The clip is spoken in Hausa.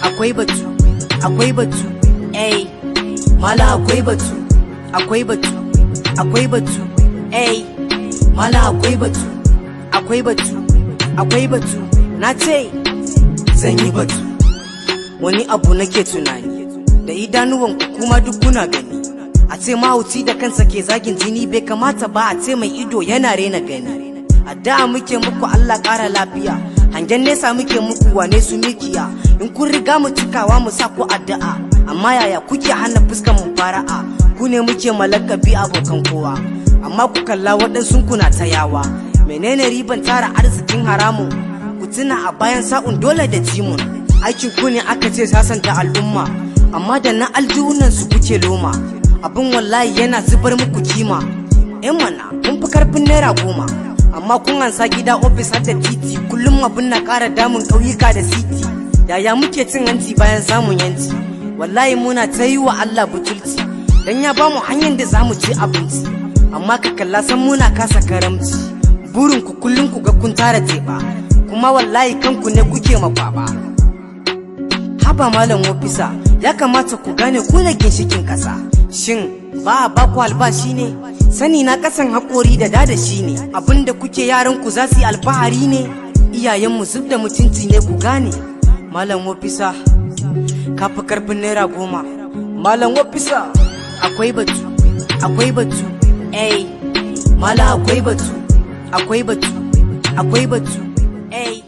akwai batu, akwai batu, ey, mala akwai batu, akwai batu, akwai batu, ey, mala akwai batu, akwai batu, akwai batu, na ce zan yi batu. Wani abu nake tunani, da idanuwan ku kuma duk kuna gani, a ce mahauci da kansa ke zagin jini bai kamata ba, a ce mai ido yana rena gani. A da muke muku Allah ƙara lafiya, hangen nesa muke muku wane su mikiya, in kun riga mu cikawa mu sa ku addu'a, amma yaya kuke hana fuskan mu fara'a? Ku ne muke malakabi abokan kowa, amma ku kalla waɗansu kuna ta yawa. Menene riban tara arzikin haramun? Ku tuna a bayan sa'un dole da jimun. Aikin ku ne aka ce sasanta al'umma, amma da na aljihunan su kuke loma. Abin wallahi yana zubar muku kima. Mana kun fi karfin naira 10, amma kun ansa gida ofis har da titi. Kullum abin na ƙara damun ƙauyuka da siti. Yaya muke cin hanci bayan samun yanci? Wallahi muna ta yi wa Allah butulci, dan ya bamu hanyar da zamu ci abinci, amma ka kalla san muna kasa karamci. Burin ku kullum ku ga kun tara teba, kuma wallahi kanku ne kuke makwaba. Haba malam ofisa, ya kamata ku gane ku ne ginshikin ƙasa. Shin ba a baku albashi ne? Sani na kasan haƙori da dada shi ne. Abinda kuke yaran ku za su yi alfahari ne? Iyayenmu zub da mutunci ne ku gane. Malam ofisa, ka fi karfin naira 10. Malam ofisa, akwai batu, akwai batu, ey, mala akwai batu, akwai batu, akwai batu, ey.